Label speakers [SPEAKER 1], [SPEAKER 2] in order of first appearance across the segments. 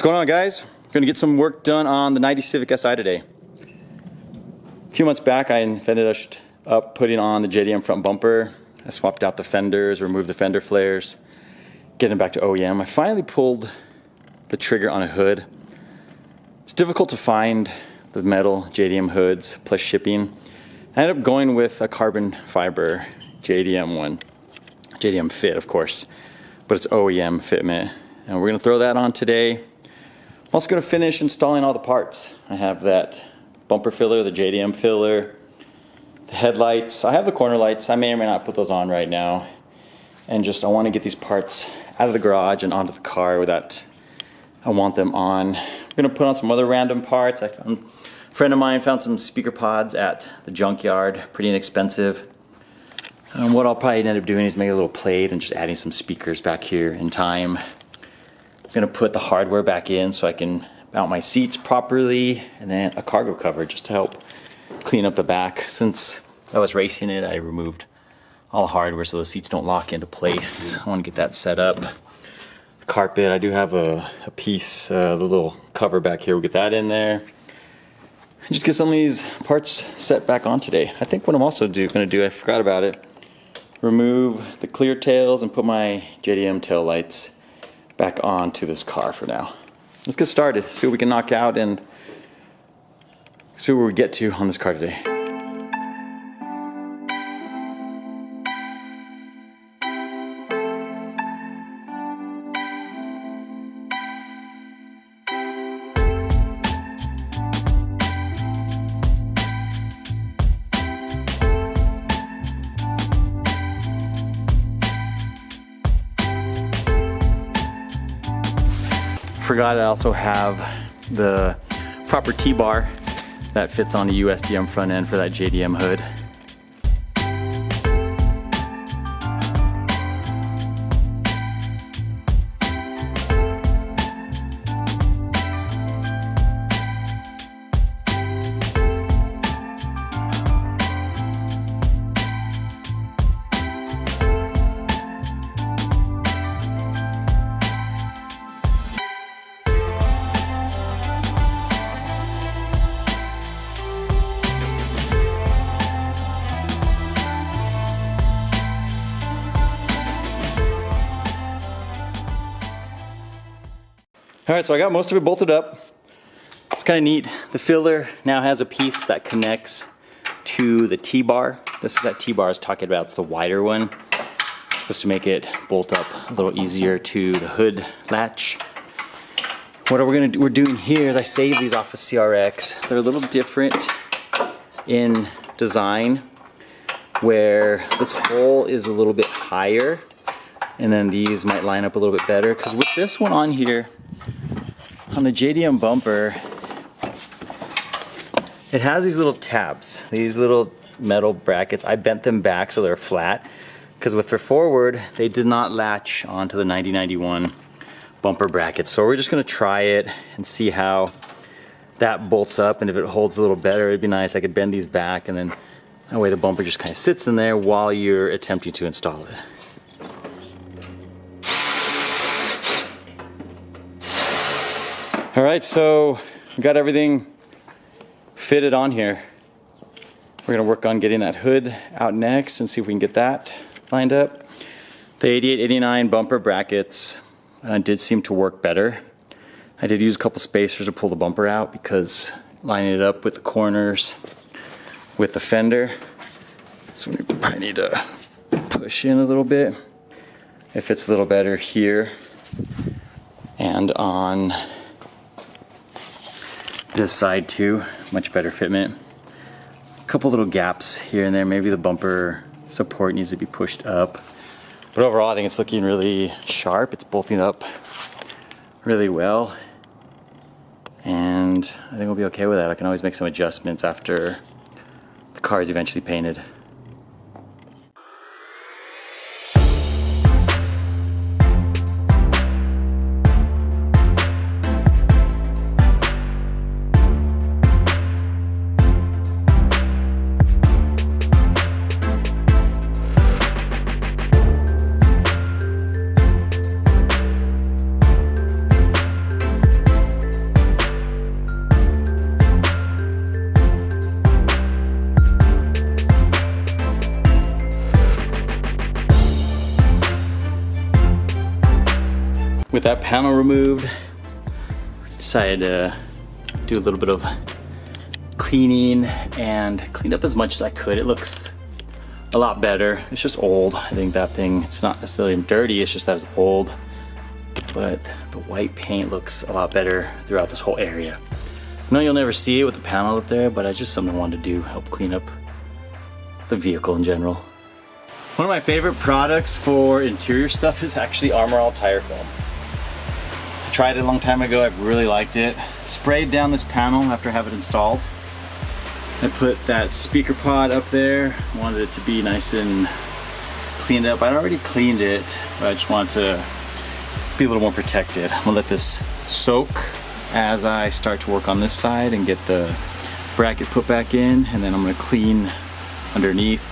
[SPEAKER 1] going on, guys? We're gonna get some work done on the 90 Civic Si today. A few months back, I finished up putting on the JDM front bumper. I swapped out the fenders, removed the fender flares, getting back to OEM. I finally pulled the trigger on a hood. It's difficult to find the metal JDM hoods plus shipping. I ended up going with a carbon fiber JDM one. JDM fit, of course, but it's OEM fitment. And we're gonna throw that on today. I'm also gonna finish installing all the parts. I have that bumper filler, the JDM filler, the headlights. I have the corner lights. I may or may not put those on right now. And just, I wanna get these parts out of the garage and onto the car that I want them on. I'm gonna put on some other random parts. A friend of mine found some speaker pods at the junkyard, pretty inexpensive. What I'll probably end up doing is make a little plate and just adding some speakers back here in time. I'm gonna put the hardware back in so I can mount my seats properly, and then a cargo cover just to help clean up the back. Since I was racing it, I removed all the hardware so the seats don't lock into place. I wanna get that set up. The carpet, I do have a piece, the little cover back here, we'll get that in there. And just get some of these parts set back on today. I think what I'm also gonna do, I forgot about it, remove the clear tails and put my JDM tail lights back onto this car for now. Let's get started, see what we can knock out and see where we get to on this car today. Forgot I also have the proper T-bar that fits on the USDM front end for that JDM hood. All right, so I got most of it bolted up. It's kind of neat. The filler now has a piece that connects to the T-bar. This is that T-bar I was talking about. It's the wider one. It's supposed to make it bolt up a little easier to the hood latch. What we're doing here is I saved these off of CRX. They're a little different in design, where this hole is a little bit higher, and then these might line up a little bit better. Because with this one on here, on the JDM bumper, it has these little tabs, these little metal brackets. I bent them back so they're flat, because with their forward, they did not latch onto the 9091 bumper brackets. So we're just gonna try it and see how that bolts up, and if it holds a little better, it'd be nice. I could bend these back, and then that way the bumper just kind of sits in there while you're attempting to install it. All right, so we got everything fitted on here. We're gonna work on getting that hood out next and see if we can get that lined up. The 88-89 bumper brackets did seem to work better. I did use a couple spacers to pull the bumper out because lining it up with the corners with the fender. So we probably need to push in a little bit. It fits a little better here and on this side too, much better fitment. A couple little gaps here and there. Maybe the bumper support needs to be pushed up. But overall, I think it's looking really sharp. It's bolting up really well. And I think we'll be okay with that. I can always make some adjustments after the car is eventually painted. With that panel removed, decided to do a little bit of cleaning and cleaned up as much as I could. It looks a lot better. It's just old. I think that thing, it's not necessarily dirty, it's just that it's old. But the white paint looks a lot better throughout this whole area. I know you'll never see it with the panel up there, but I just something I wanted to do, help clean up the vehicle in general. One of my favorite products for interior stuff is actually Armor All tire foam. I tried it a long time ago, I've really liked it. Sprayed down this panel after I have it installed. I put that speaker pod up there, wanted it to be nice and cleaned up. I'd already cleaned it, but I just wanted to be a little more protected. I'm gonna let this soak as I start to work on this side and get the bracket put back in, and then I'm gonna clean underneath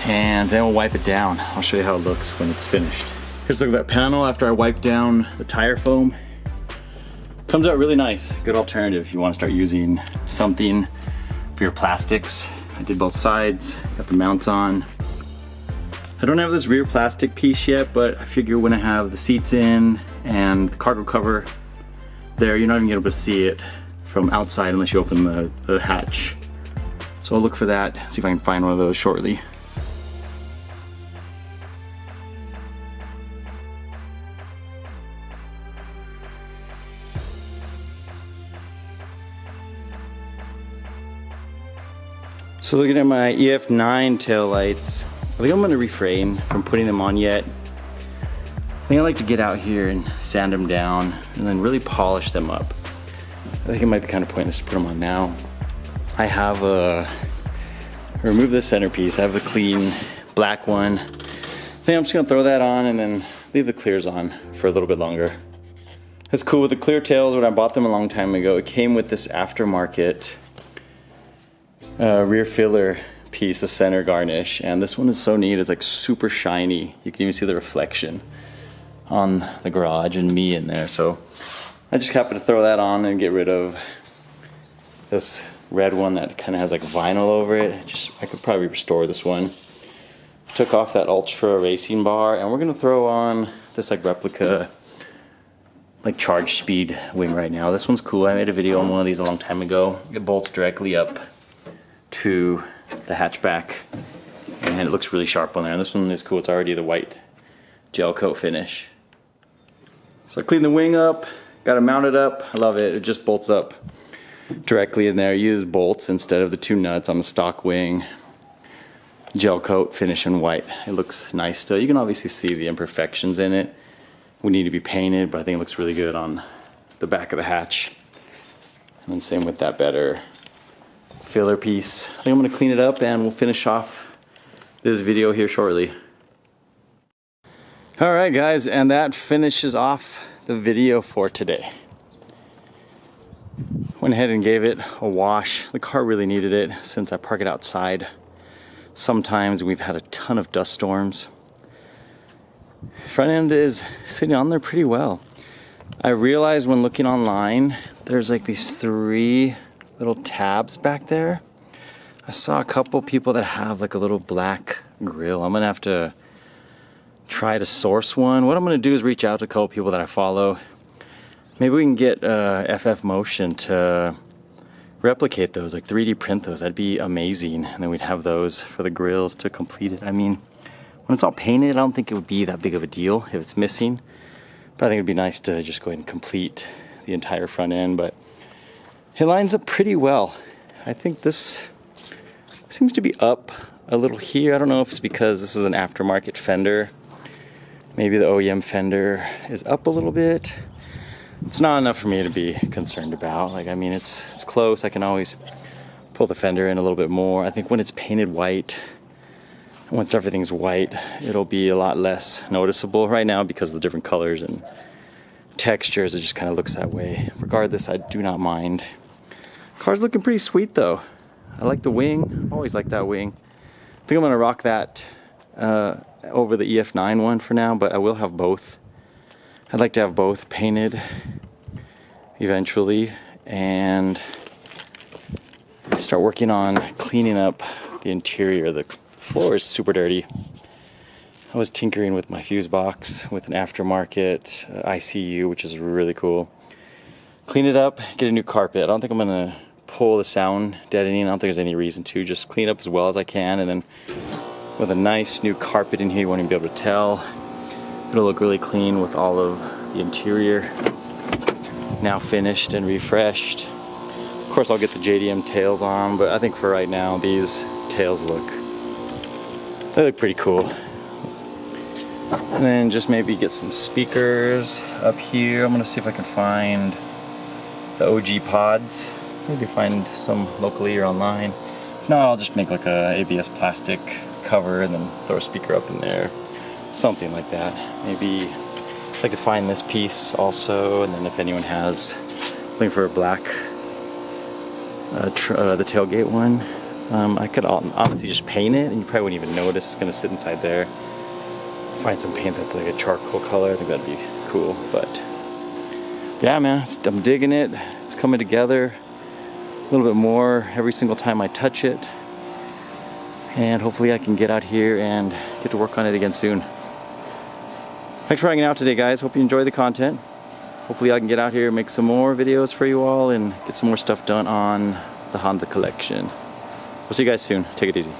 [SPEAKER 1] and then we'll wipe it down. I'll show you how it looks when it's finished. Here's a look at that panel after I wipe down the tire foam. Comes out really nice. Good alternative if you want to start using something for your plastics. I did both sides, got the mounts on. I don't have this rear plastic piece yet, but I figure when I have the seats in and the cargo cover there, you're not even gonna be able to see it from outside unless you open the hatch. So I'll look for that, see if I can find one of those shortly. So looking at my EF9 taillights, I think I'm gonna refrain from putting them on yet. I think I like to get out here and sand them down and then really polish them up. I think it might be kind of pointless to put them on now. I have remove the centerpiece. I have the clean black one. I think I'm just gonna throw that on and then leave the clears on for a little bit longer. That's cool with the clear tails. When I bought them a long time ago, it came with this aftermarket rear filler piece of center garnish, and this one is so neat. It's like super shiny. You can even see the reflection on the garage and me in there. So I just happened to throw that on and get rid of this red one that kind of has like vinyl over it. I could probably restore this one. Took off that Ultra racing bar, and we're gonna throw on this like replica like charge speed wing right now. This one's cool. I made a video on one of these a long time ago. It bolts directly up to the hatchback and it looks really sharp on there. And this one is cool. It's already the white gel coat finish. So I cleaned the wing up, got it mounted up. I love it. It just bolts up directly in there. I use bolts instead of the two nuts on the stock wing. Gel coat finish in white. It looks nice still. You can obviously see the imperfections in it. We need to be painted, but I think it looks really good on the back of the hatch. And then same with that better filler piece. I think I'm gonna clean it up and we'll finish off this video here shortly. All right guys, and that finishes off the video for today. Went ahead and gave it a wash. The car really needed it since I park it outside. Sometimes we've had a ton of dust storms. Front end is sitting on there pretty well. I realized when looking online, there's like these 3 little tabs back there. I saw a couple people that have like a little black grill. I'm gonna have to try to source one. What I'm gonna do is reach out to a couple people that I follow. Maybe we can get FF Motion to replicate those, like 3D print those. That'd be amazing. And then we'd have those for the grills to complete it. I mean, when it's all painted, I don't think it would be that big of a deal if it's missing. But I think it'd be nice to just go ahead and complete the entire front end. But it lines up pretty well. I think this seems to be up a little here. I don't know if it's because this is an aftermarket fender. Maybe the OEM fender is up a little bit. It's not enough for me to be concerned about. Like, I mean, it's close. I can always pull the fender in a little bit more. I think when it's painted white, once everything's white, it'll be a lot less noticeable. Right now, because of the different colors and textures, it just kind of looks that way. Regardless, I do not mind. Car's looking pretty sweet though. I like the wing. Always like that wing. I think I'm gonna rock that over the EF9 one for now, but I will have both. I'd like to have both painted eventually and start working on cleaning up the interior. The floor is super dirty. I was tinkering with my fuse box with an aftermarket ICU, which is really cool. Clean it up, get a new carpet. I don't think I'm gonna pull the sound deadening. I don't think there's any reason to. Just clean up as well as I can, and then with a nice new carpet in here, you won't even be able to tell. It'll look really clean with all of the interior now finished and refreshed. Of course, I'll get the JDM tails on, but I think for right now, these tails look pretty cool. And then just maybe get some speakers up here. I'm gonna see if I can find the OG pods. Maybe find some locally or online. If not, I'll just make like a ABS plastic cover and then throw a speaker up in there. Something like that. Maybe I'd like to find this piece also, and then if anyone has looking for a black the tailgate one, I could honestly just paint it and you probably wouldn't even notice. It's gonna sit inside there. Find some paint that's like a charcoal color. I think that'd be cool. But yeah, man, I'm digging it. It's coming together a little bit more every single time I touch it, and hopefully I can get out here and get to work on it again soon. Thanks for hanging out today, guys. Hope you enjoy the content. Hopefully I can get out here and make some more videos for you all and get some more stuff done on the Honda collection. We'll see you guys soon. Take it easy.